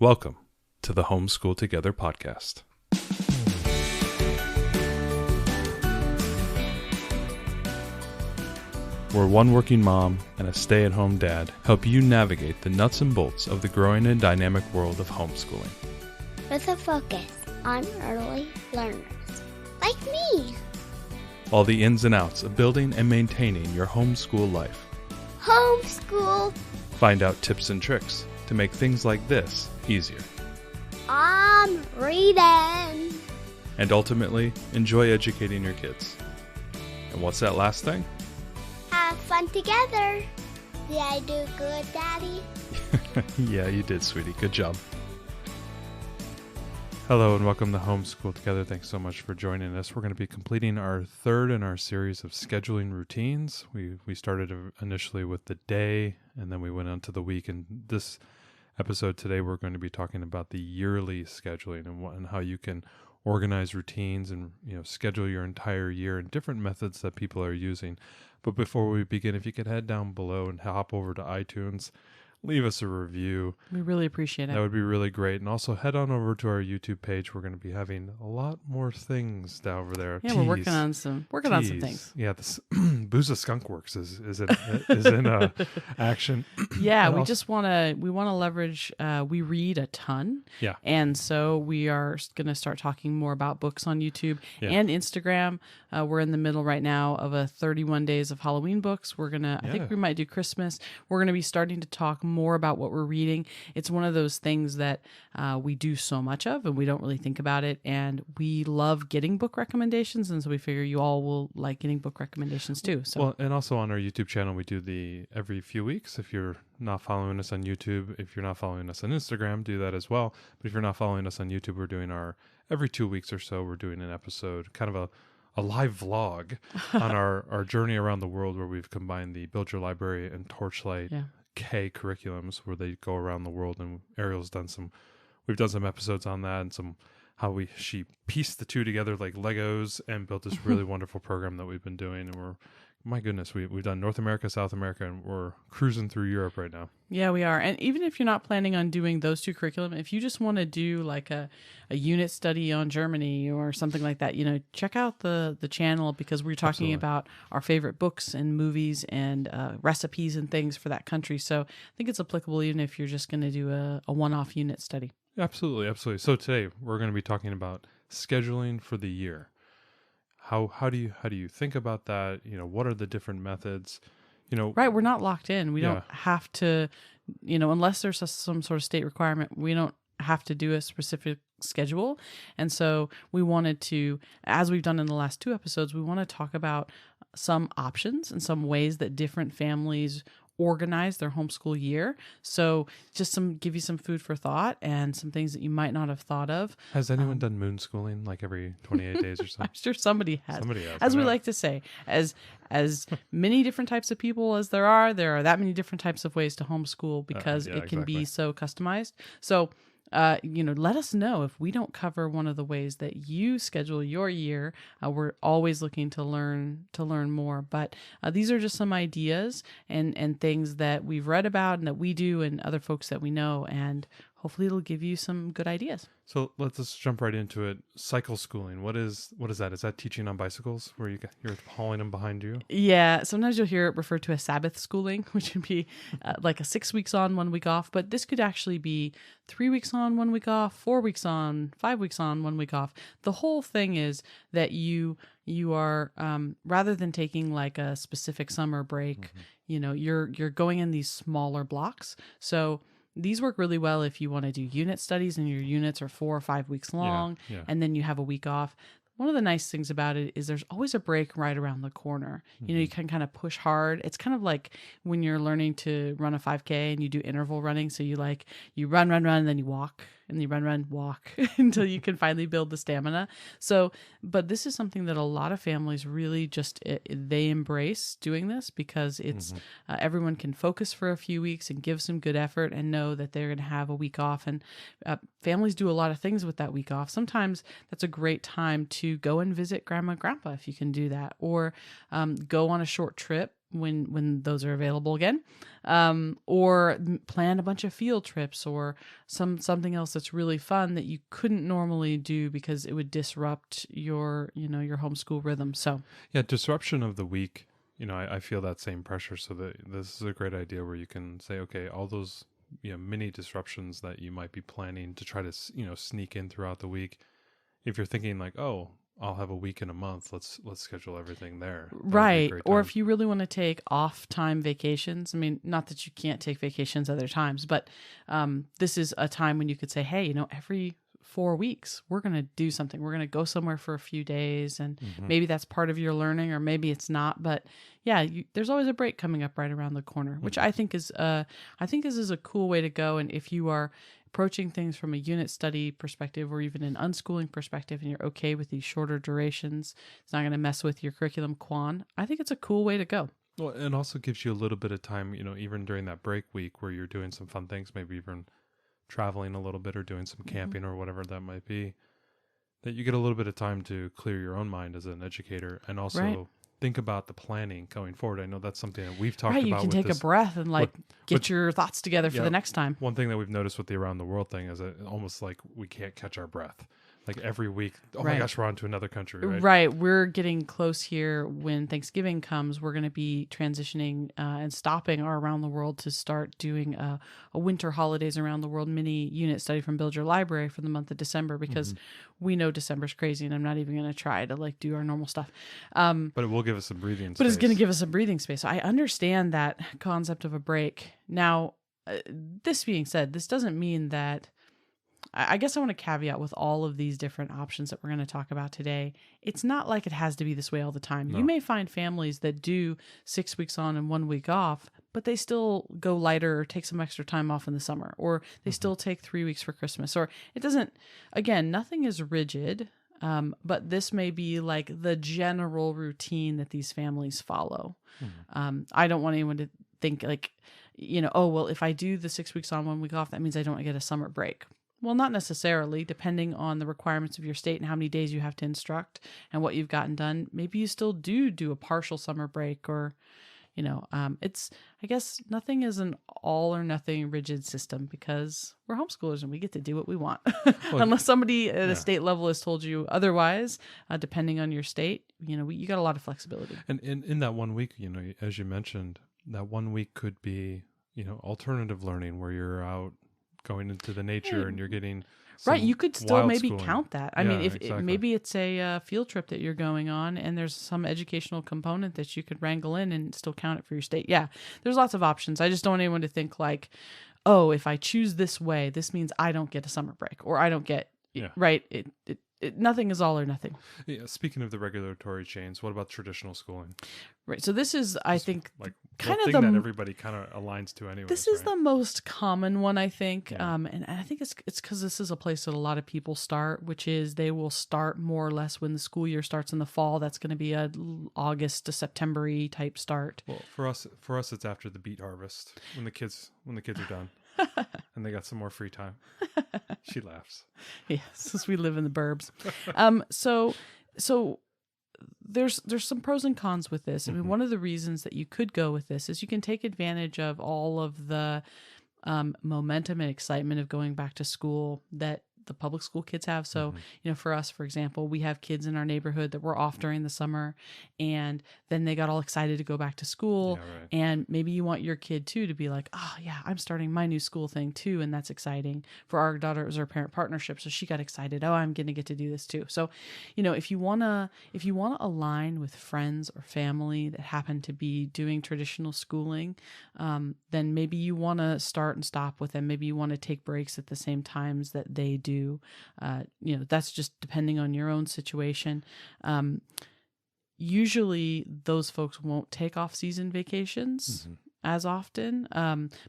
Welcome to the Homeschool Together podcast. Where one working mom and a stay-at-home dad help you navigate the nuts and bolts of the growing and dynamic world of homeschooling. With a focus on early learners, like me. All the ins and outs of building and maintaining your homeschool life. Homeschool. Find out tips and tricks to make things like this easier. I'm reading. And ultimately, enjoy educating your kids. And what's that last thing? Have fun together. Did I do good, Daddy? Yeah, you did, sweetie. Good job. Hello and welcome to Homeschool Together. Thanks so much for joining us. We're going to be completing our third in our series of scheduling routines. We started initially with the day, and then we went on to the week. And this episode today, we're going to be talking about the yearly scheduling and how you can organize routines and schedule your entire year and different methods that people are using. But before we begin, if you could head down below and hop over to iTunes, leave us a review. We really appreciate it. That would be really great. And also head on over to our YouTube page. We're going to be having a lot more things down over there. Yeah, we're working on some things. Yeah, this Booza Skunk Works is in action. Yeah, we want to leverage. We read a ton. Yeah, and so we are going to start talking more about books on YouTube and Instagram. We're in the middle right now of a 31 days of Halloween books. We're gonna. I think we might do Christmas. We're going to be starting to talk more about what we're reading. It's one of those things that we do so much of and we don't really think about it, and we love getting book recommendations, and so we figure you all will like getting book recommendations too. So well, and also on our YouTube channel we do the every few weeks. If you're not following us on YouTube, if you're not following us on Instagram, do that as well. But if you're not following us on YouTube, we're doing our every 2 weeks or so, we're doing an episode, kind of a live vlog on our journey around the world, where we've combined the Build Your Library and Torchlight K curriculums, where they go around the world. And Ariel's we've done some episodes on that, and she pieced the two together like Legos and built this really wonderful program that we've been doing. And we've done North America, South America, and we're cruising through Europe right now. Yeah, we are. And even if you're not planning on doing those two curriculum, if you just want to do like a unit study on Germany or something like that, check out the channel, because we're talking about our favorite books and movies and recipes and things for that country. So I think it's applicable even if you're just going to do a one-off unit study. Absolutely, absolutely. So today we're going to be talking about scheduling for the year. How do you think about that? What are the different methods? Right, we're not locked in. We don't have to, unless there's some sort of state requirement, we don't have to do a specific schedule. And so we wanted to, as we've done in the last two episodes, we want to talk about some options and some ways that different families organize their homeschool year. So just give you some food for thought and some things that you might not have thought of. Has anyone done moon schooling like every 28 days or so? I'm sure somebody has. Somebody has. As we like to say, as many different types of people as there are that many different types of ways to homeschool, because it can be so customized. So let us know if we don't cover one of the ways that you schedule your year. We're always looking to learn more, but these are just some ideas and things that we've read about and that we do and other folks that we know, and hopefully it'll give you some good ideas. So let's just jump right into it. Cycle schooling. What is that? Is that teaching on bicycles where you're hauling them behind you? Yeah. Sometimes you'll hear it referred to as Sabbath schooling, which would be like a 6 weeks on, 1 week off. But this could actually be 3 weeks on, 1 week off, 4 weeks on, 5 weeks on, 1 week off. The whole thing is that you are, rather than taking like a specific summer break, you're going in these smaller blocks. So these work really well if you want to do unit studies and your units are 4 or 5 weeks long, and then you have a week off. One of the nice things about it is there's always a break right around the corner. You can kind of push hard. It's kind of like when you're learning to run a 5K and you do interval running. So you run, and then you walk, and you run, walk until you can finally build the stamina. So, but this is something that a lot of families really they embrace doing this, because it's everyone can focus for a few weeks and give some good effort and know that they're going to have a week off. And families do a lot of things with that week off. Sometimes that's a great time to go and visit grandma and grandpa if you can do that, or go on a short trip when those are available again, or plan a bunch of field trips or something else that's really fun that you couldn't normally do because it would disrupt your homeschool rhythm. So Yeah, disruption of the week. I feel that same pressure. So this is a great idea where you can say, okay, all those mini disruptions that you might be planning to try to sneak in throughout the week. If you're thinking like, oh, I'll have a week in a month, let's schedule everything there. That would be a right. great Or time. if you really want to take off time vacations, I mean, not that you can't take vacations other times, but this is a time when you could say, hey, every 4 weeks, we're going to do something. We're going to go somewhere for a few days, and maybe that's part of your learning, or maybe it's not. But yeah, there's always a break coming up right around the corner, which I think is this is a cool way to go. And if you are approaching things from a unit study perspective or even an unschooling perspective, and you're okay with these shorter durations, it's not going to mess with your curriculum quan, I think it's a cool way to go. Well, it also gives you a little bit of time, even during that break week where you're doing some fun things, maybe even traveling a little bit or doing some camping or whatever that might be, that you get a little bit of time to clear your own mind as an educator and also think about the planning going forward. I know that's something that we've talked about. You can take a breath and get your thoughts together for the next time. One thing that we've noticed with the Around the World thing is that almost like we can't catch our breath. Like every week, my gosh, we're on to another country, right? Right. We're getting close here. When Thanksgiving comes, we're going to be transitioning and stopping our Around the World to start doing a winter holidays around the world mini unit study from Build Your Library for the month of December, because we know December's crazy, and I'm not even going to try to do our normal stuff. But it will give us some breathing space. But it's going to give us some breathing space. So I understand that concept of a break. Now, this being said, this doesn't mean that, I guess I want to caveat with all of these different options that we're going to talk about today. It's not like it has to be this way all the time. No. You may find families that do 6 weeks on and 1 week off, but they still go lighter or take some extra time off in the summer, or they still take 3 weeks for Christmas, or it doesn't, again, nothing is rigid. But this may be like the general routine that these families follow. I don't want anyone to think like, oh, well, if I do the 6 weeks on, 1 week off, that means I don't get a summer break. Well, not necessarily, depending on the requirements of your state and how many days you have to instruct and what you've gotten done. Maybe you still do a partial summer break, or, it's, I guess nothing is an all or nothing rigid system, because we're homeschoolers and we get to do what we want. Unless somebody at a state level has told you otherwise, depending on your state, you got a lot of flexibility. And in that 1 week, as you mentioned, that 1 week could be, alternative learning where you're out going into the nature and you're getting right. You could still maybe schooling. Count that. I mean, if maybe it's a field trip that you're going on and there's some educational component that you could wrangle in and still count it for your state. Yeah, there's lots of options. I just don't want anyone to think like, oh, if I choose this way, this means I don't get a summer break, or I don't get right. Nothing is all or nothing. Yeah. Speaking of the regulatory chains, what about traditional schooling? Right. So this is, I think, like kind of that everybody kind of aligns to anyway. This is the most common one, I think. And I think it's because this is a place that a lot of people start, which is they will start more or less when the school year starts in the fall. That's going to be a August to September-y type start. Well, for us, it's after the beet harvest, when the kids are done. And they got some more free time. She laughs. Yes, since we live in the burbs. So there's some pros and cons with this. I mean, one of the reasons that you could go with this is you can take advantage of all of the momentum and excitement of going back to school that the public school kids have. So, for us, for example, we have kids in our neighborhood that were off during the summer, and then they got all excited to go back to school. Yeah, right. And maybe you want your kid too to be like, oh yeah, I'm starting my new school thing too. And that's exciting. For our daughter, it was our parent partnership. So she got excited. Oh, I'm going to get to do this too. So, if you want to align with friends or family that happen to be doing traditional schooling, then maybe you want to start and stop with them. Maybe you want to take breaks at the same times that they do. That's just depending on your own situation. Usually those folks won't take off-season vacations as often,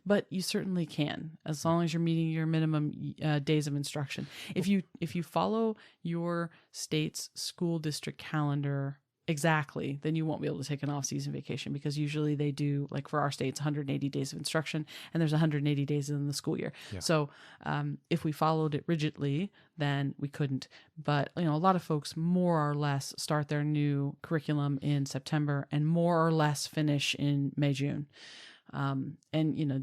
but you certainly can, as long as you're meeting your minimum days of instruction. If you follow your state's school district calendar exactly, then you won't be able to take an off-season vacation, because usually they do, like for our state, it's 180 days of instruction, and there's 180 days in the school year. Yeah. So if we followed it rigidly, then we couldn't. But a lot of folks more or less start their new curriculum in September and more or less finish in May, June. And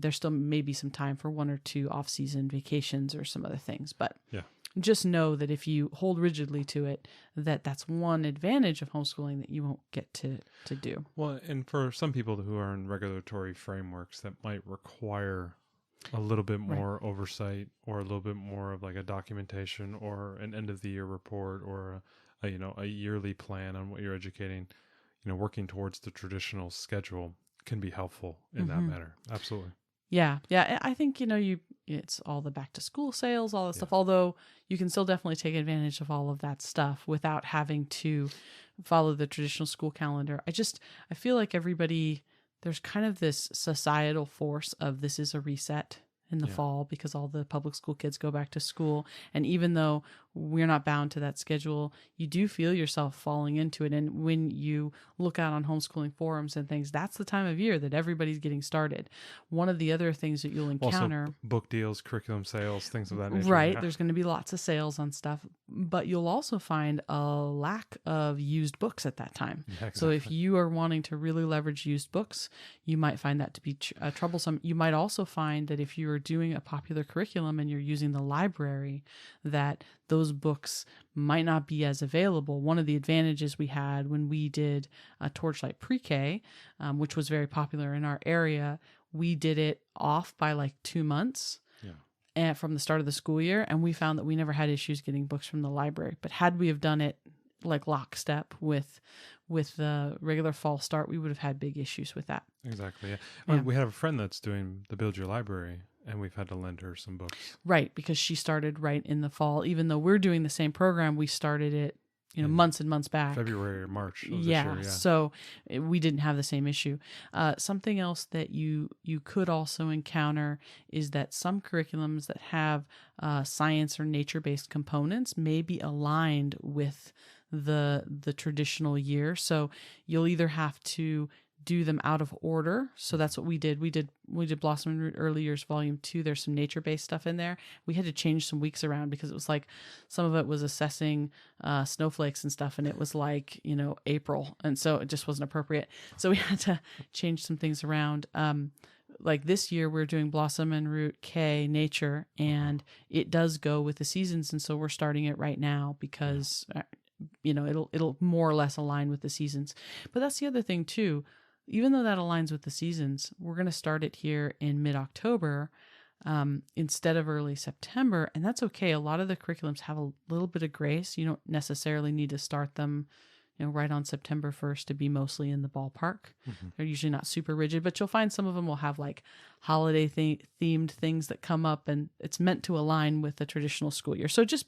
there's still maybe some time for 1 or 2 off-season vacations or some other things, but Yeah. just know that if you hold rigidly to it, that's one advantage of homeschooling that you won't get to do. Well, and for some people who are in regulatory frameworks that might require a little bit more oversight, or a little bit more of like a documentation or an end of the year report, or a yearly plan on what you're educating, working towards the traditional schedule can be helpful in that matter. Absolutely. Yeah. I think, it's all the back to school sales, all that stuff, although you can still definitely take advantage of all of that stuff without having to follow the traditional school calendar. I feel like there's kind of this societal force of this is a reset in the fall, because all the public school kids go back to school. And even though we're not bound to that schedule, you do feel yourself falling into it. And when you look out on homeschooling forums and things, that's the time of year that everybody's getting started. One of the other things that you'll encounter... Also, book deals, curriculum sales, things of that nature. Right. Yeah. There's going to be lots of sales on stuff, but you'll also find a lack of used books at that time. Yeah, exactly. So if you are wanting to really leverage used books, you might find that to be troublesome. You might also find that if you are doing a popular curriculum and you're using the library, that those books might not be as available. One of the advantages we had when we did a Torchlight Pre-K, which was very popular in our area, we did it off by like 2 months. And from the start of the school year, and we found that we never had issues getting books from the library. But had we have done it like lockstep with the regular fall start, we would have had big issues with that. Exactly. Yeah. We have a friend that's doing the Build Your Library, and we've had to lend her some books. Right, because she started right in the fall. Even though we're doing the same program, we started it months and months back. February or March of this yeah, year, so we didn't have the same issue. Something else that you could also encounter is that some curriculums that have science or nature-based components may be aligned with the traditional year. So you'll either have to do them out of order. So that's what we did. We did Blossom and Root Early Years Volume 2. There's some nature-based stuff in there. We had to change some weeks around because it was like some of it was assessing snowflakes and stuff, and it was like, April. And so it just wasn't appropriate. So we had to change some things around. Like this year we're doing Blossom and Root K Nature, and it does go with the seasons. And so we're starting it right now because, it'll more or less align with the seasons. But that's the other thing too. Even though that aligns with the seasons, we're going to start it here in mid-October instead of early September. And that's okay. A lot of the curriculums have a little bit of grace. You don't necessarily need to start them right on September 1st to be mostly in the ballpark. Mm-hmm. They're usually not super rigid, but you'll find some of them will have like holiday themed things that come up, and it's meant to align with the traditional school year. So just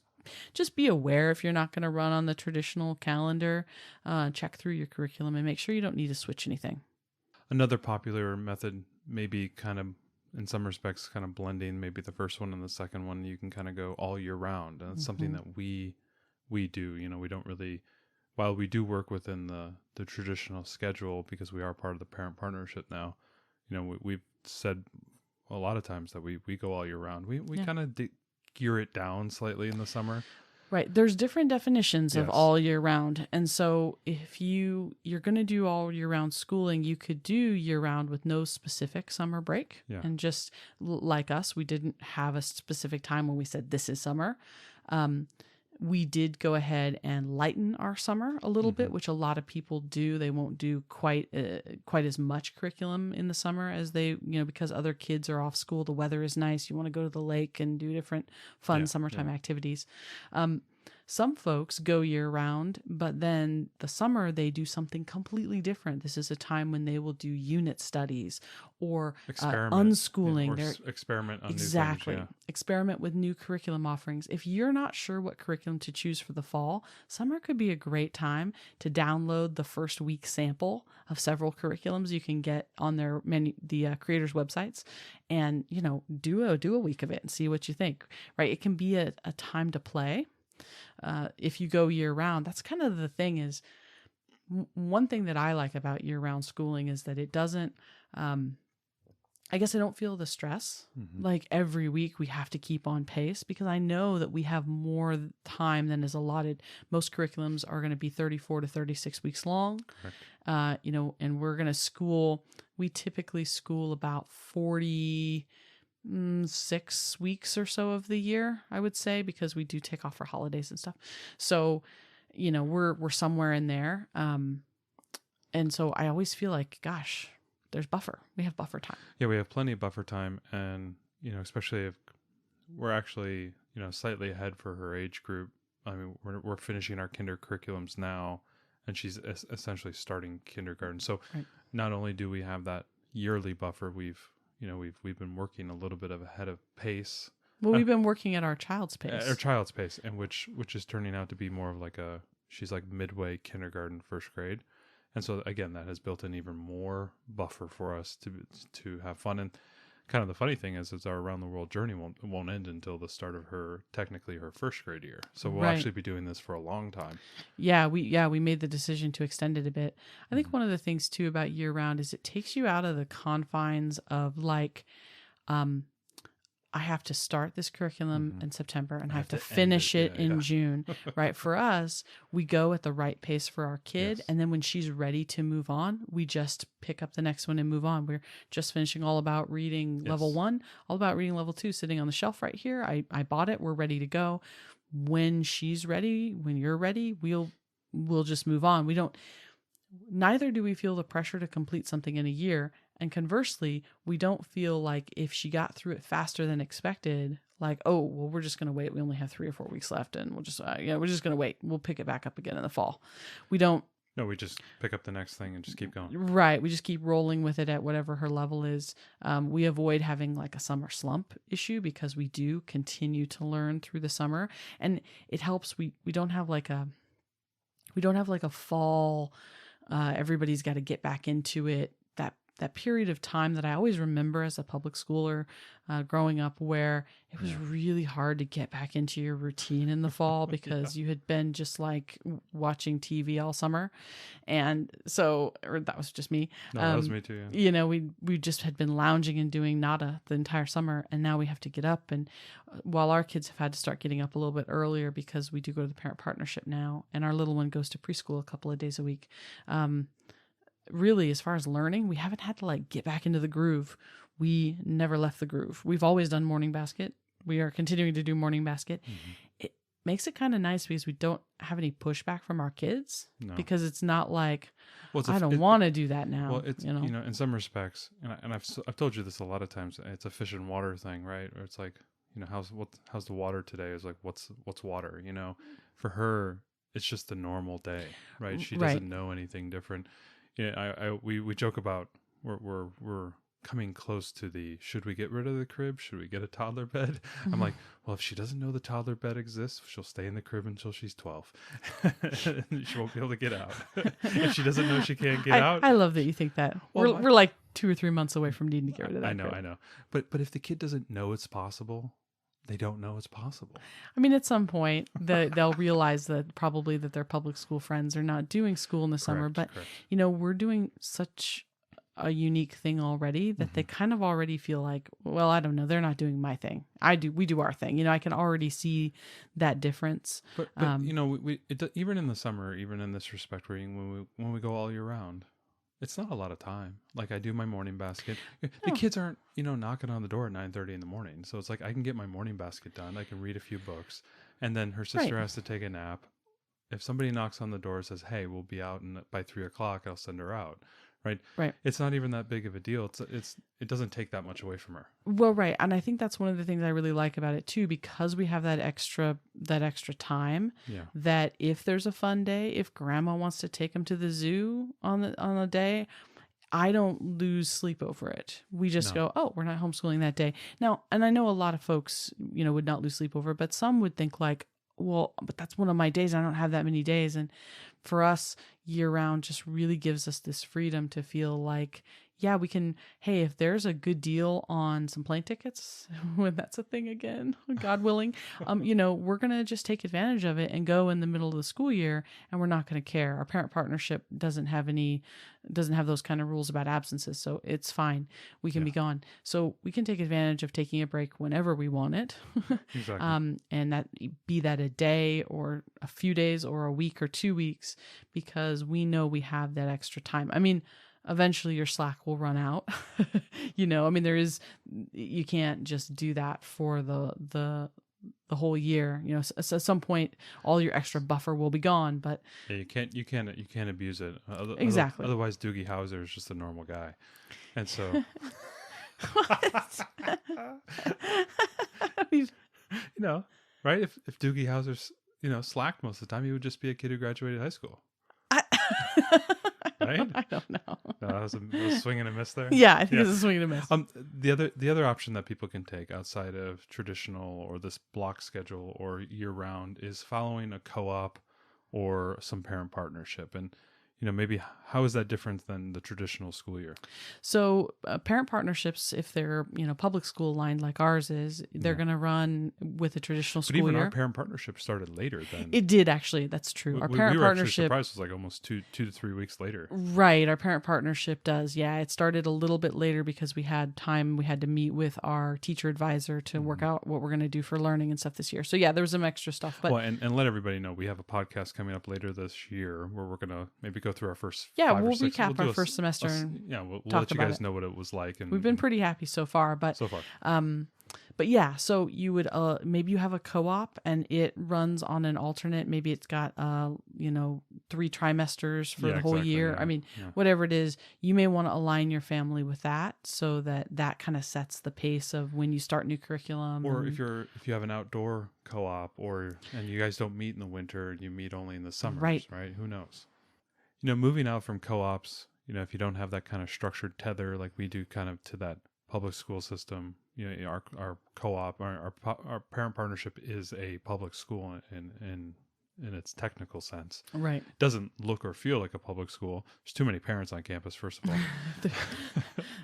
be aware if you're not going to run on the traditional calendar, check through your curriculum and make sure you don't need to switch anything. Another popular method, maybe kind of in some respects, kind of blending maybe the first one and the second one. You can kind of go all year round. And it's something that we do. We don't really, while we do work within the traditional schedule because we are part of the parent partnership now, we've said a lot of times that we go all year round. We kind of gear it down slightly in the summer. Right. There's different definitions of all year round. And so if you're going to do all year round schooling, you could do year round with no specific summer break. Yeah. And just like us, we didn't have a specific time when we said this is summer. We did go ahead and lighten our summer a little bit, which a lot of people do. They won't do quite as much curriculum in the summer as they, because other kids are off school. The weather is nice. You want to go to the lake and do different fun summertime activities. Some folks go year round, but then the summer they do something completely different. This is a time when they will do unit studies or unschooling. Or experiment on exactly. new things. Yeah. Experiment with new curriculum offerings. If you're not sure what curriculum to choose for the fall, summer could be a great time to download the first week sample of several curriculums you can get on their the creators' websites, and do a week of it and see what you think. Right? It can be a time to play. If you go year round, that's kind of the thing is one thing that I like about year-round schooling is that it doesn't, I guess I don't feel the stress. Like every week we have to keep on pace because I know that we have more time than is allotted. Most curriculums are going to be 34 to 36 weeks long. You know, and we're going to we typically school about 46 weeks or so of the year, I would say, because we do take off for holidays and stuff. So, you know, we're somewhere in there. And so I always feel like, gosh, there's buffer. We have buffer time. Yeah, we have plenty of buffer time. And, you know, especially if we're actually, you know, slightly ahead for her age group. I mean, we're finishing our kinder curriculums now, and she's essentially starting kindergarten. So not only do we have that yearly buffer, we've been working a little bit ahead of pace. Well, we've been working at our child's pace. And which is turning out to be more of like she's like midway kindergarten, first grade. And so again, that has built in even more buffer for us to have fun. And kind of the funny thing is our around the world journey won't end until the start of her first grade year. So we'll actually be doing this for a long time. Yeah, we made the decision to extend it a bit. I think one of the things too about year round is it takes you out of the confines of like, I have to start this curriculum in September and I have to finish it in June, right? For us, we go at the right pace for our kid. And then when she's ready to move on, we just pick up the next one and move on. We're just finishing All About Reading level 1, All About Reading level 2, sitting on the shelf right here. I bought it. We're ready to go. When she's ready, when you're ready, we'll just move on. Neither do we feel the pressure to complete something in a year. And conversely, we don't feel like if she got through it faster than expected, like, oh, well, we're just going to wait. We only have 3 or 4 weeks left and we're just going to wait. We'll pick it back up again in the fall. We don't. No, we just pick up the next thing and just keep going. Right. We just keep rolling with it at whatever her level is. We avoid having like a summer slump issue because we do continue to learn through the summer, and it helps. We don't have like a fall. Everybody's got to get back into it. That period of time that I always remember as a public schooler growing up, where it was really hard to get back into your routine in the fall because you had been just like watching TV all summer. And so, or that was just me. No, that was me too. Yeah. You know, we just had been lounging and doing nada the entire summer. And now we have to get up. And while our kids have had to start getting up a little bit earlier because we do go to the parent partnership now, and our little one goes to preschool a couple of days a week. Really, as far as learning, we haven't had to like get back into the groove. We never left the groove. We've always done morning basket. We are continuing to do morning basket. It makes it kind of nice because we don't have any pushback from our kids because it's not like, I don't want to do that now. Well, it's, you know, in some respects, and I've told you this a lot of times, it's a fish and water thing, right? Or it's like, you know, how's the water today? Is like, what's water? You know, for her, it's just a normal day, right? She doesn't know anything different. Yeah, we joke about we're coming close to should we get rid of the crib? Should we get a toddler bed? I'm like, well, if she doesn't know the toddler bed exists, she'll stay in the crib until she's 12. She won't be able to get out. If she doesn't know she can't get out. I love that you think that. Well, we're like 2 or 3 months away from needing to get rid of that. I know. But if the kid doesn't know it's possible, they don't know it's possible. I mean, at some point, they'll realize that probably that their public school friends are not doing school in the summer. But, you know, we're doing such a unique thing already that they kind of already feel like, well, I don't know, they're not doing my thing. We do our thing. You know, I can already see that difference. But you know, even in the summer, even in this respect, when we go all year round, it's not a lot of time. Like I do my morning basket. The kids aren't, you know, knocking on the door at 9:30 in the morning. So it's like I can get my morning basket done. I can read a few books, and then her sister has to take a nap. If somebody knocks on the door and says, "Hey, we'll be out by 3:00," I'll send her out. Right. It's not even that big of a deal. It doesn't take that much away from her. Well, right. And I think that's one of the things I really like about it too, because we have that extra time. Yeah. That if there's a fun day, if grandma wants to take them to the zoo on a day, I don't lose sleep over it. We just go, oh, we're not homeschooling that day. Now, and I know a lot of folks, you know, would not lose sleep over it, but some would think like, well, but that's one of my days. I don't have that many days. And for us, year round just really gives us this freedom to feel like, yeah, we can, hey, if there's a good deal on some plane tickets, when that's a thing again, God willing, we're going to just take advantage of it and go in the middle of the school year, and we're not going to care. Our parent partnership doesn't have those kind of rules about absences. So it's fine. We can be gone. So we can take advantage of taking a break whenever we want it. Exactly. And that be that a day or a few days or a week or 2 weeks, because we know we have that extra time. I mean, eventually your slack will run out. You can't just do that for the whole year. So at some point all your extra buffer will be gone, but Yeah, you can't abuse it. Exactly. Otherwise, Doogie Howser is just a normal guy, and so right? If Doogie Howser's slacked most of the time, he would just be a kid who graduated high school. Right? I don't know. No, that was a swing and a miss there. Yeah, I think it's a swing and a miss. The other option that people can take outside of traditional or this block schedule or year round is following a co-op or some parent partnership. And maybe how is that different than the traditional school year? So parent partnerships, if they're public school aligned like ours is, they're going to run with a traditional school year. But even our parent partnership started later than it did, actually. That's true. Our parent we were partnership surprised it was like almost 2 to 3 weeks later. Right, our parent partnership does. Yeah, it started a little bit later because we had time. We had to meet with our teacher advisor to work out what we're going to do for learning and stuff this year. So yeah, there was some extra stuff. But and let everybody know we have a podcast coming up later this year where we're going to maybe go through our first we'll recap our first semester. We'll let you guys know what it was like. And we've been pretty happy so far. But yeah, so you would maybe you have a co-op and it runs on an alternate. Maybe it's got 3 trimesters for the whole year. Yeah, I mean, whatever it is, you may want to align your family with that so that kind of sets the pace of when you start new curriculum. Or if you have an outdoor co-op and you guys don't meet in the winter, you meet only in the summers, right? Who knows? Moving out from co-ops, if you don't have that kind of structured tether like we do kind of to that public school system, our co-op, our parent partnership is a public school in its technical sense. Right. It doesn't look or feel like a public school. There's too many parents on campus, first of all.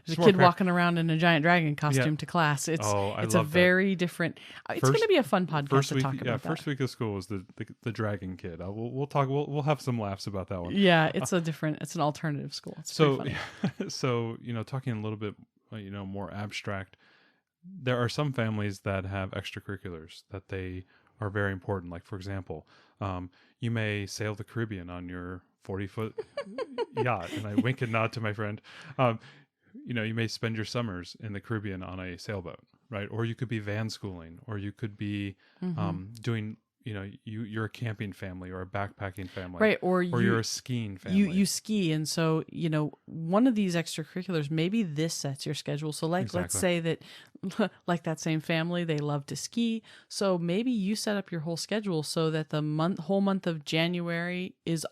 There's a kid walking around in a giant dragon costume to class. It's a very different. It's going to be a fun podcast to talk about. Yeah, first week of school was the dragon kid. We'll talk. We'll have some laughs about that one. Yeah, it's it's an alternative school. It's so talking a little bit more abstract. There are some families that have extracurriculars that they are very important. Like, for example, you may sail the Caribbean on your 40-foot yacht, and I wink and nod to my friend. You may spend your summers in the Caribbean on a sailboat, right? Or you could be van schooling, or you could be doing. You're a camping family or a backpacking family, right? Or you're a skiing family. You ski, and so one of these extracurriculars, maybe this sets your schedule. So let's say that, like that same family, they love to ski. So maybe you set up your whole schedule so that the whole month of January is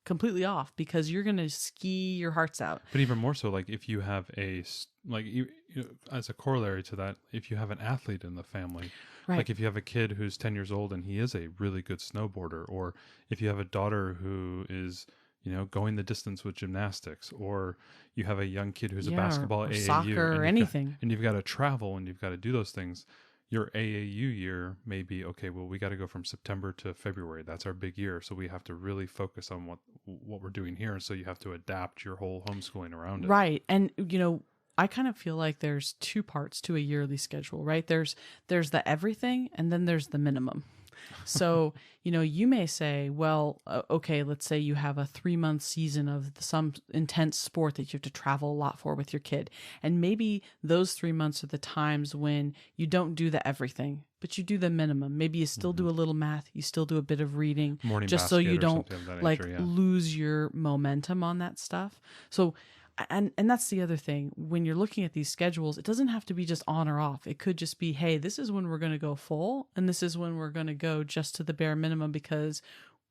completely off, because you're going to ski your hearts out. But even more so, like if you have as a corollary to that, if you have an athlete in the family. Right. Like if you have a kid who's 10 years old and he is a really good snowboarder, or if you have a daughter who is, going the distance with gymnastics, or you have a young kid who's a basketball or AAU, soccer or anything, and you've got to travel and you've got to do those things. Your AAU year may be, okay, well, we got to go from September to February. That's our big year. So we have to really focus on what we're doing here. So you have to adapt your whole homeschooling around it. Right. And, I kind of feel like there's 2 parts to a yearly schedule, right? There's the everything, and then there's the minimum. So, you may say, well, okay, let's say you have a 3-month season of some intense sport that you have to travel a lot for with your kid. And maybe those 3 months are the times when you don't do the everything, but you do the minimum. Maybe you still do a little math, you still do a bit of reading, morning just so you don't nature, lose your momentum on that stuff. So, and that's the other thing. When you're looking at these schedules, it doesn't have to be just on or off. It could just be, hey, this is when we're going to go full, and this is when we're going to go just to the bare minimum, because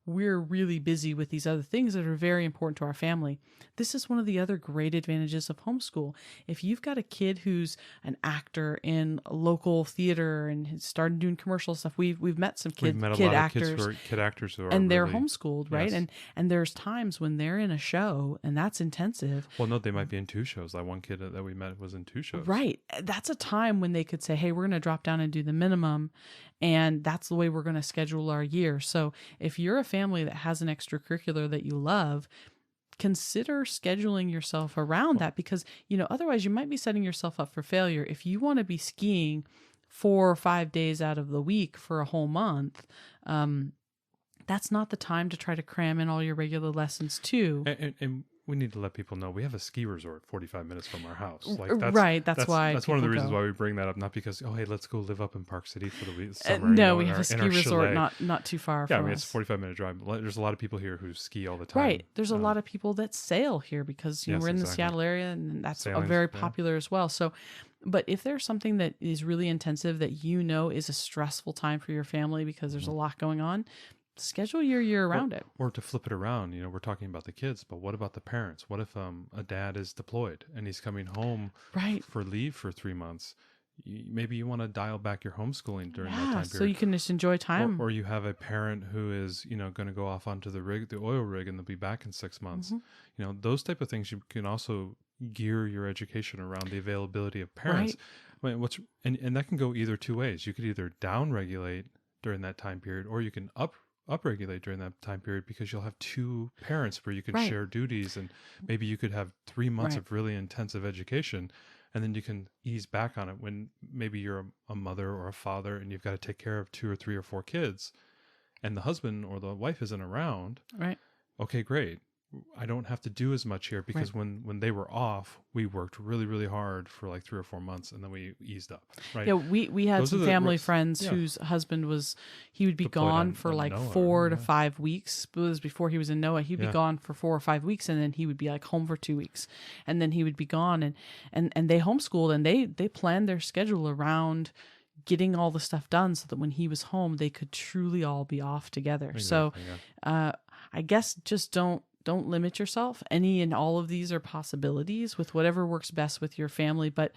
we're really busy with these other things that are very important to our family. This is one of the other great advantages of homeschool. If you've got a kid who's an actor in a local theater and has started doing commercial stuff, we've met some We've kid met a kid lot actors, of kids who are kid actors who are and they're really, homeschooled, right? yes. And there's times when they're in a show, and that's intensive. Well, no, they might be in 2 shows. Like one kid that we met was in 2 shows. Right. That's a time when they could say, hey, we're going to drop down and do the minimum. And that's the way we're going to schedule our year. So if you're a family that has an extracurricular that you love, consider scheduling yourself around that, because, otherwise you might be setting yourself up for failure. If you want to be skiing 4 or 5 days out of the week for a whole month, that's not the time to try to cram in all your regular lessons too. And we need to let people know we have a ski resort 45 minutes from our house. Like That's why that's one of the reasons go. why we bring that up. Not because hey, let's go live up in Park City for the week. Summer, no, we have a in ski our resort chalet. not too far Yeah, from I mean us. it's a 45-minute drive. There's a lot of people here who ski all the time. Right. There's a lot of people that sail here because Yes, we're in the exactly. Seattle area, and that's Sailing's, very yeah. popular as well. So, but if there's something that is really intensive that is a stressful time for your family because there's a lot going on, schedule your year around it. Or to flip it around, we're talking about the kids, but what about the parents? What if a dad is deployed and he's coming home Right. for leave for 3 months? Maybe you want to dial back your homeschooling during that time period. So you can just enjoy time. Or you have a parent who is, going to go off onto the oil rig, and they'll be back in 6 months. Mm-hmm. Those type of things, you can also gear your education around the availability of parents. Right. I mean, and that can go either 2 ways. You could either down regulate during that time period, or you can upregulate during that time period, because you'll have 2 parents where you can Right. share duties, and maybe you could have 3 months Right. of really intensive education, and then you can ease back on it when maybe you're a mother or a father and you've got to take care of 2 or 3 or 4 kids, and the husband or the wife isn't around. Right. Okay, great. I don't have to do as much here, because when they were off, we worked really, really hard for like 3 or 4 months, and then we eased up. Right. Yeah, we had Those are some the family risks. friends Yeah. whose husband he would be Deployed gone for on like NOAA, 4 to yeah. 5 weeks. It was before he was in NOAA. He'd be Yeah. gone for 4 or 5 weeks, and then he would be like home for 2 weeks, and then he would be gone. And they homeschooled, and they planned their schedule around getting all the stuff done so that when he was home, they could truly all be off together. Exactly, So I guess just don't limit yourself. Any and all of these are possibilities with whatever works best with your family, but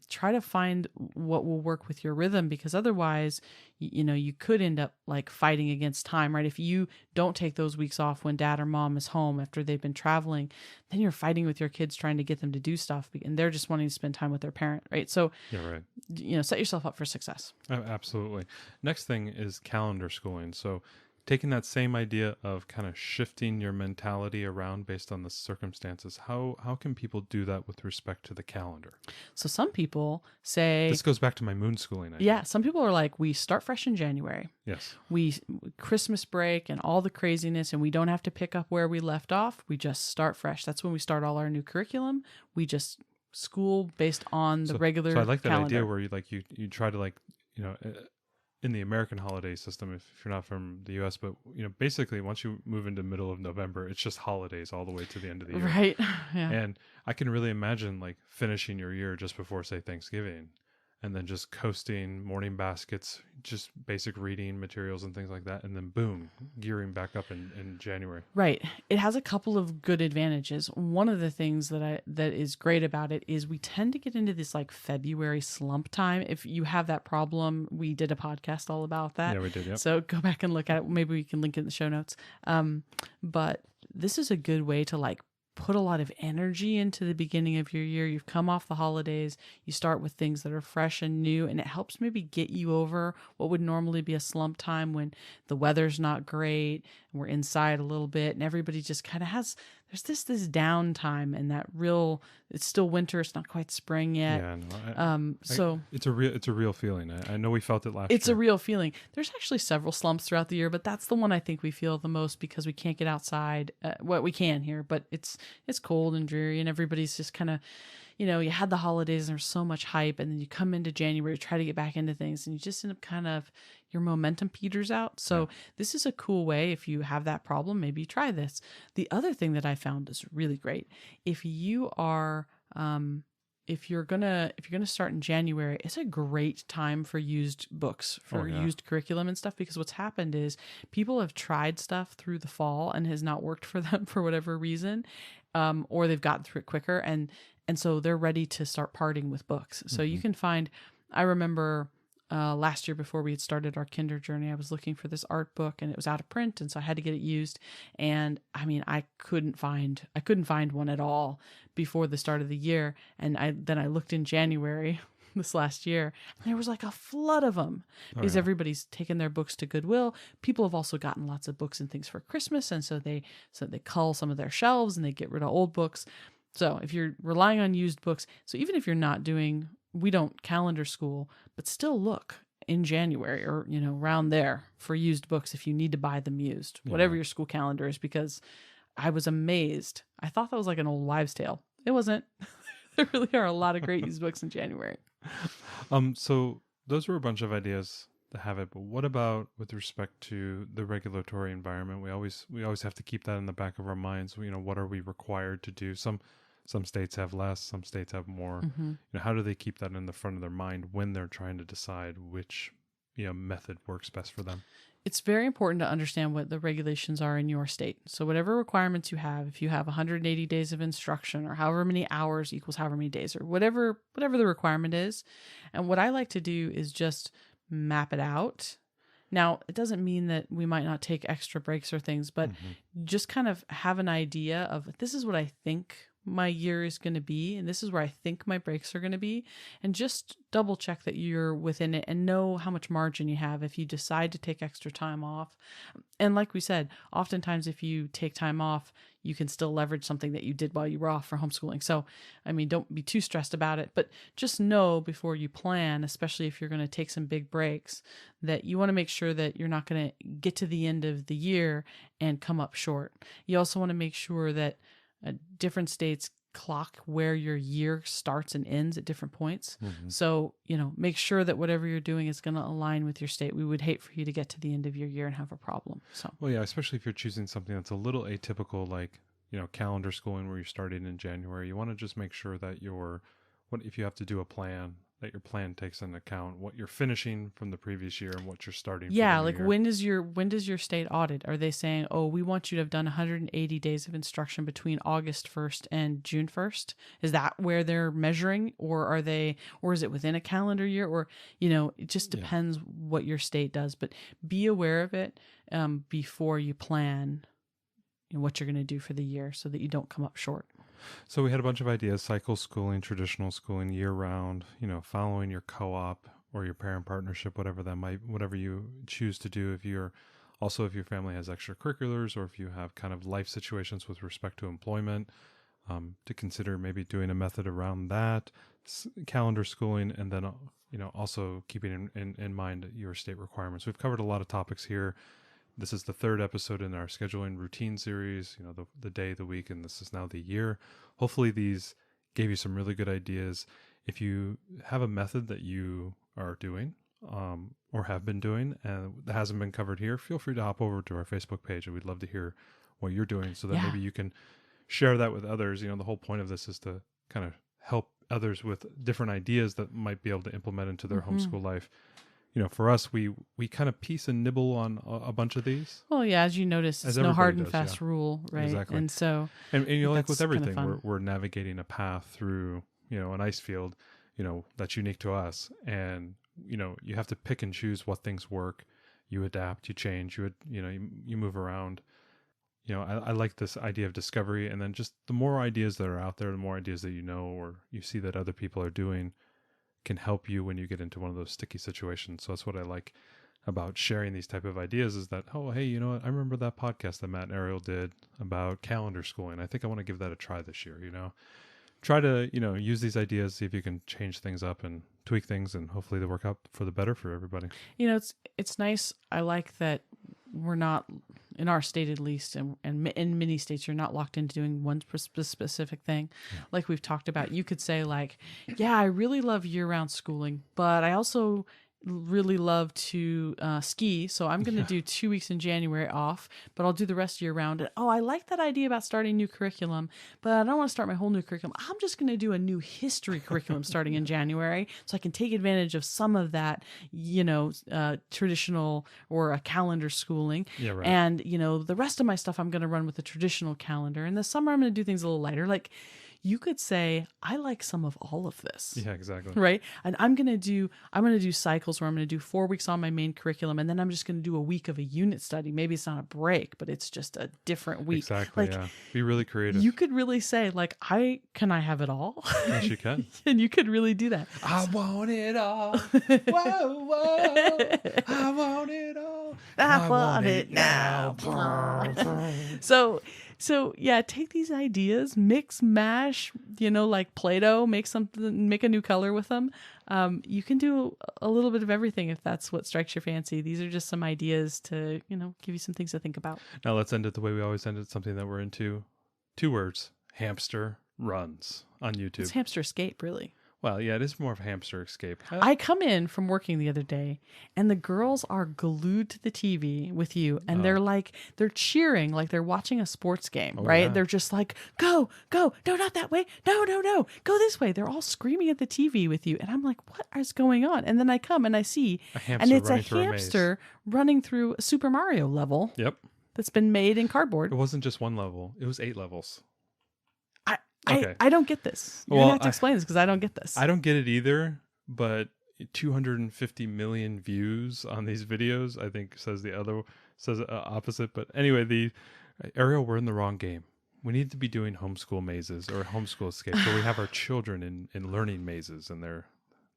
try to find what will work with your rhythm, because otherwise, you could end up like fighting against time, right? If you don't take those weeks off when dad or mom is home after they've been traveling, then you're fighting with your kids trying to get them to do stuff, and they're just wanting to spend time with their parent, right? So, Yeah, right. set yourself up for success. Absolutely. Next thing is calendar schooling. So taking that same idea of kind of shifting your mentality around based on the circumstances, how can people do that with respect to the calendar? So some people say, This goes back to my moon schooling idea. yeah, some people are like, we start fresh in January. Yes. We Christmas break and all the craziness, and we don't have to pick up where we left off. We just start fresh. That's when we start all our new curriculum. We just school based on the regular So I like that calendar. idea where you try to in the American holiday system, if you're not from the US, but basically once you move into middle of November, it's just holidays all the way to the end of the year. Right. Yeah. And I can really imagine like finishing your year just before, say, Thanksgiving, and then just coasting, morning baskets, just basic reading materials and things like that. And then boom, gearing back up in January. Right. It has a couple of good advantages. One of the things that is great about it is we tend to get into this like February slump time. If you have that problem, we did a podcast all about that. Yeah, we did. Yep. So go back and look at it. Maybe we can link it in the show notes. But this is a good way to like put a lot of energy into the beginning of your year. You've come off the holidays. You start with things that are fresh and new, and it helps maybe get you over what would normally be a slump time when the weather's not great and we're inside a little bit and everybody just kind of there's this downtime, and that it's still winter. It's not quite spring yet. Yeah, no, it's a real feeling. I know we felt it last year. It's a real feeling. There's actually several slumps throughout the year, but that's the one I think we feel the most because we can't get outside. We can here, but it's cold and dreary, and everybody's just kind of, you had the holidays and there's so much hype, and then you come into January, try to get back into things, and you just end up kind of, your momentum peters out. So This is a cool way. If you have that problem, maybe try this. The other thing that I found is really great. If you are, if you're gonna start in January, it's a great time for used books, for used curriculum and stuff, because what's happened is people have tried stuff through the fall and has not worked for them for whatever reason, or they've gotten through it quicker, and so they're ready to start parting with books. So you can find, I remember last year before we had started our kinder journey, I was looking for this art book and it was out of print, and so I had to get it used. And I mean, I couldn't find one at all before the start of the year. And then I looked in January this last year, and there was like a flood of them because everybody's taken their books to Goodwill. People have also gotten lots of books and things for Christmas, and so they cull some of their shelves and they get rid of old books. So if you're relying on used books, so even if you're not doing, we don't calendar school, but still look in January or, around there for used books if you need to buy them used, whatever your school calendar is, because I was amazed. I thought that was like an old wives' tale. It wasn't. There really are a lot of great used books in January. So those were a bunch of ideas to have it, but what about with respect to the regulatory environment? We always have to keep that in the back of our minds. What are we required to do? Some states have less, some states have more. How do they keep that in the front of their mind when they're trying to decide which method works best for them? It's very important to understand what the regulations are in your state. So whatever requirements you have, if you have 180 days of instruction or however many hours equals however many days, or whatever the requirement is. And what I like to do is just map it out. Now, it doesn't mean that we might not take extra breaks or things, but just kind of have an idea of, this is what I think my year is going to be, and this is where I think my breaks are going to be, and just double check that you're within it and know how much margin you have if you decide to take extra time off. And like we said, oftentimes if you take time off, you can still leverage something that you did while you were off for homeschooling. So, I mean, don't be too stressed about it, but just know before you plan, especially if you're going to take some big breaks, that you want to make sure that you're not going to get to the end of the year and come up short. You also want to make sure that different states clock where your year starts and ends at different points. So, make sure that whatever you're doing is going to align with your state. We would hate for you to get to the end of your year and have a problem. So, well, yeah, especially if you're choosing something that's a little atypical, like, calendar schooling where you're starting in January, you want to just make sure that if you have to do a plan, that your plan takes into account what you're finishing from the previous year and what you're starting. Yeah, from the like year. when does your state audit? Are they saying, "Oh, we want you to have done 180 days of instruction between August 1st and June 1st"? Is that where they're measuring, or is it within a calendar year? Or it just depends what your state does. But be aware of it before you plan what you're going to do for the year, so that you don't come up short. So we had a bunch of ideas: cycle schooling, traditional schooling, year round, following your co-op or your parent partnership, whatever you choose to do. If your family has extracurriculars, or if you have kind of life situations with respect to employment, to consider maybe doing a method around that, calendar schooling, and then, also keeping in mind your state requirements. We've covered a lot of topics here. This is the third episode in our scheduling routine series, the day, the week, and this is now the year. Hopefully these gave you some really good ideas. If you have a method that you are doing or have been doing and that hasn't been covered here, feel free to hop over to our Facebook page, and we'd love to hear what you're doing so that maybe you can share that with others. The whole point of this is to kind of help others with different ideas that might be able to implement into their homeschool life. For us, we kind of piece and nibble on a bunch of these. Well, yeah, as you notice, it's no hard and fast rule, right? Exactly. And so, and like with everything, we're navigating a path through, an ice field, that's unique to us. And, you have to pick and choose what things work. You adapt, you change, you move around. I like this idea of discovery, and then just the more ideas that are out there, the more ideas that or you see that other people are doing, can help you when you get into one of those sticky situations. So that's what I like about sharing these type of ideas, is that, oh, hey, you know what? I remember that podcast that Matt and Ariel did about calendar schooling. I think I want to give that a try this year. Try to, use these ideas, see if you can change things up and tweak things, and hopefully they work out for the better for everybody. It's nice. I like that we're not, in our state at least, and in many states, you're not locked into doing one specific thing. Yeah. Like we've talked about, you could say like, yeah, I really love year-round schooling, but I also really love to ski, so I'm going to do 2 weeks in January off, but I'll do the rest year round. And I like that idea about starting new curriculum, but I don't want to start my whole new curriculum. I'm just going to do a new history curriculum starting in January, so I can take advantage of some of that, traditional or a calendar schooling. Yeah, right. And, the rest of my stuff I'm going to run with a traditional calendar. In the summer, I'm going to do things a little lighter. Like, you could say, I like some of all of this. Yeah, exactly. Right. And I'm going to do cycles where I'm going to do 4 weeks on my main curriculum. And then I'm just going to do a week of a unit study. Maybe it's not a break, but it's just a different week. Exactly. Yeah. Be really creative. You could really say, like, can I have it all? Yes, you can. And you could really do that. I want it all. Whoa, whoa. I want it all. I want it now. So yeah, take these ideas, mix, mash, like Play-Doh, make a new color with them. You can do a little bit of everything if that's what strikes your fancy. These are just some ideas to, give you some things to think about. Now let's end it the way we always end it, something that we're into. 2 words: hamster runs on YouTube. It's hamster escape, really. Well, yeah, it is more of a hamster escape. I come in from working the other day, and the girls are glued to the TV with you, and they're cheering like they're watching a sports game, right? Yeah. They're just like, go, no, not that way, no, go this way. They're all screaming at the TV with you, and I'm like, what is going on? And then I come and I see, and it's a hamster running through a Super Mario level. Yep. That's been made in cardboard. It wasn't just 1 level; it was 8 levels. Okay. I don't get this. You're going to have to explain this because I don't get this. I don't get it either, but 250 million views on these videos, I think, says opposite. But anyway, Ariel, we're in the wrong game. We need to be doing homeschool mazes or homeschool escapes where we have our children in learning mazes and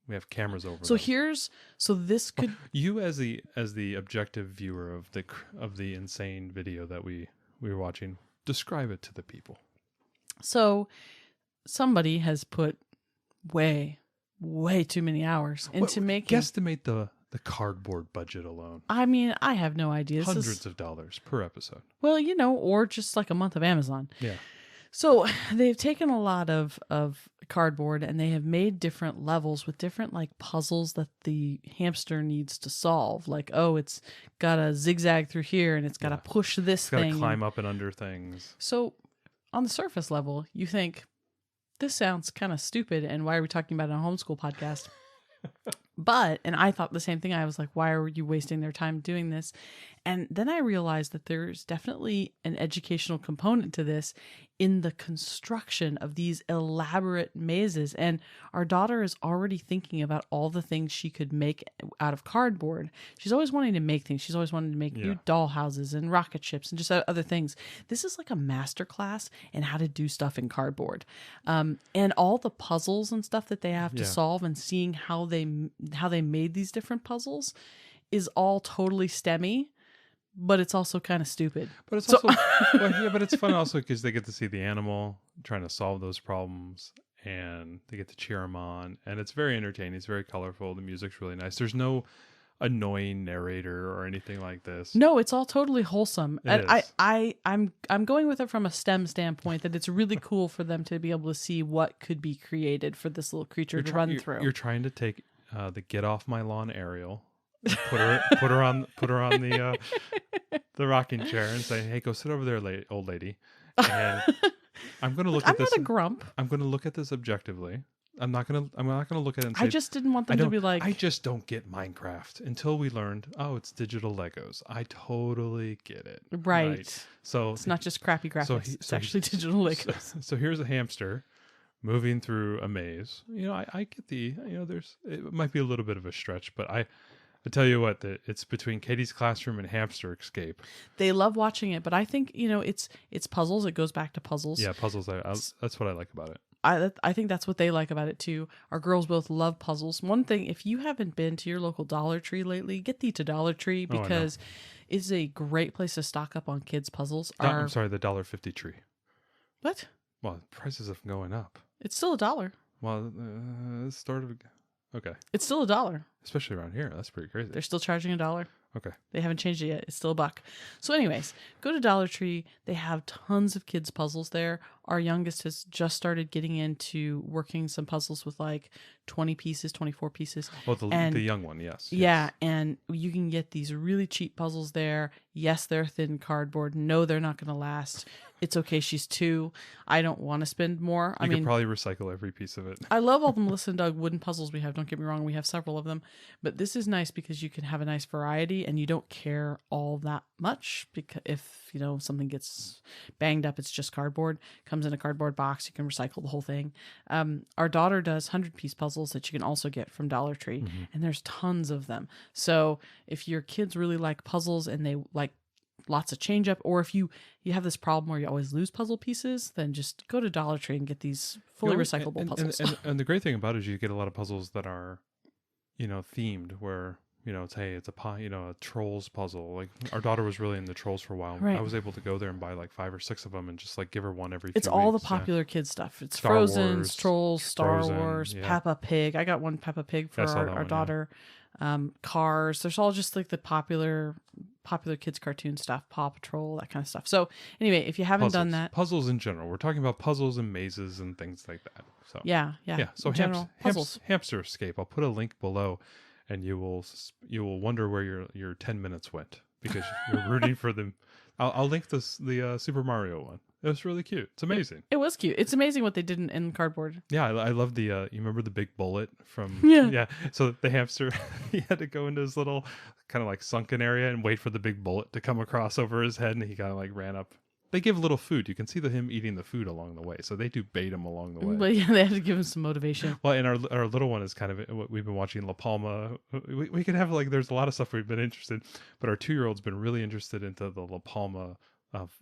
we have cameras over them. This could... You as the objective viewer of the insane video that we were watching, describe it to the people. So somebody has put way too many hours into making... Guesstimate the cardboard budget alone. I mean, I have no idea. Hundreds of dollars per episode. Well, or just like a month of Amazon. Yeah. So they've taken a lot of cardboard and they have made different levels with different like puzzles that the hamster needs to solve. Like, it's got to zigzag through here and it's got to push this thing. It's got to climb up and under things. So on the surface level, you think, this sounds kind of stupid, and why are we talking about it on a homeschool podcast? And I thought the same thing. I was like, why are you wasting their time doing this? And then I realized that there's definitely an educational component to this in the construction of these elaborate mazes. And our daughter is already thinking about all the things she could make out of cardboard. She's always wanting to make things. She's always wanting to make new doll houses and rocket ships and just other things. This is like a master class in how to do stuff in cardboard. And all the puzzles and stuff that they have to solve and seeing how they made these different puzzles is all totally STEMmy. But it's also kind of stupid. But it's also, but it's fun also because they get to see the animal trying to solve those problems, and they get to cheer them on, and it's very entertaining. It's very colorful. The music's really nice. There's no annoying narrator or anything like this. No, it's all totally wholesome. It is. I'm going with it from a STEM standpoint that it's really cool for them to be able to see what could be created for this little creature to run through. You're trying to take the "Get Off My Lawn" Ariel. Put her on the rocking chair and say, "Hey, go sit over there, old lady." And I'm going to look at this. I'm not a grump. I'm going to look at this objectively. I'm not going to look at it and say, I just didn't want them to be like, I just don't get Minecraft until we learned, it's digital Legos. I totally get it. Right. So it's not just crappy graphics. It's actually digital Legos. So here's a hamster moving through a maze. I get it might be a little bit of a stretch, but I tell you what, it's between Katie's Classroom and Hamster Escape. They love watching it, but I think, it's puzzles. It goes back to puzzles. Yeah, puzzles. That's what I like about it. I think that's what they like about it too. Our girls both love puzzles. One thing, if you haven't been to your local Dollar Tree lately, get thee to Dollar Tree because it's a great place to stock up on kids' puzzles. I'm sorry, the $1.50 tree. What? Well, prices have going up. It's still $1. Well, it started... Okay. It's still $1. Especially around here. That's pretty crazy. They're still charging $1. Okay. They haven't changed it yet. It's still $1. So anyways, go to Dollar Tree. They have tons of kids' puzzles there. Our youngest has just started getting into working some puzzles with like 20 pieces, 24 pieces. Oh, the young one, yes. Yeah, and you can get these really cheap puzzles there. Yes, they're thin cardboard. No, they're not going to last. It's okay. She's 2. I don't want to spend more. You could probably recycle every piece of it. I love all the Melissa and Doug wooden puzzles we have. Don't get me wrong. We have several of them. But this is nice because you can have a nice variety and you don't care all that much. Because if, something gets banged up, it's just cardboard. Comes in a cardboard box. You can recycle the whole thing. Our daughter does 100-piece puzzles that you can also get from Dollar Tree. Mm-hmm. And there's tons of them. So if your kids really like puzzles and they like lots of change up, or if you have this problem where you always lose puzzle pieces, then just go to Dollar Tree and get these fully recyclable puzzles. And the great thing about it is you get a lot of puzzles that are, themed, where it's a trolls puzzle. Like our daughter was really into trolls for a while. Right. I was able to go there and buy like 5 or 6 of them and just like give her one every. It's few all weeks. the popular kids stuff. It's Star Frozen, Wars, Trolls, Star Frozen, Wars, yeah. Peppa Pig. I got one Peppa Pig for our one, daughter. Cars. There's all just like the popular kids cartoon stuff, Paw Patrol, that kind of stuff. So anyway, if you haven't done that, puzzles in general, we're talking about puzzles and mazes and things like that. So yeah. So puzzles. Hamster Escape. I'll put a link below, and you will wonder where your 10 minutes went because you're rooting for them. I'll link the Super Mario one. It was really cute. It's amazing. It was cute. It's amazing what they did in cardboard. Yeah, I love the. You remember the big bullet from? Yeah. So the hamster, he had to go into his little kind of like sunken area and wait for the big bullet to come across over his head, and he kind of like ran up. They give little food. You can see him eating the food along the way. So they do bait him along the way. But yeah, they had to give him some motivation. Well, and our little one is kind of what we've been watching La Palma. We could have there's a lot of stuff we've been interested, but our 2-year-old's been really interested into the La Palma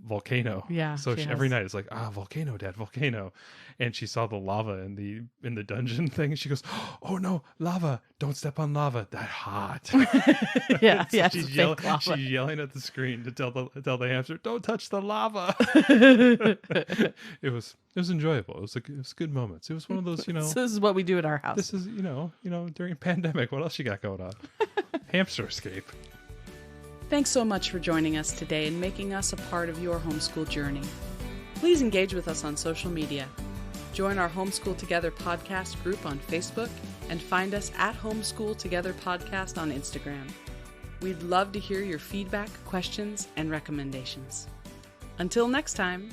volcano. Yeah. So every night it's like, volcano, Dad, volcano. And she saw the lava in the dungeon thing. And she goes, oh no, lava! Don't step on lava. That hot. Yeah. She's yelling at the screen to tell the hamster, don't touch the lava. It was enjoyable. It was good moments. It was one of those, This is what we do at our house. This is during pandemic. What else you got going on? Hamster Escape. Thanks so much for joining us today and making us a part of your homeschool journey. Please engage with us on social media. Join our Homeschool Together podcast group on Facebook and find us at Homeschool Together Podcast on Instagram. We'd love to hear your feedback, questions, and recommendations. Until next time.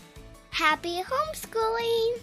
Happy homeschooling!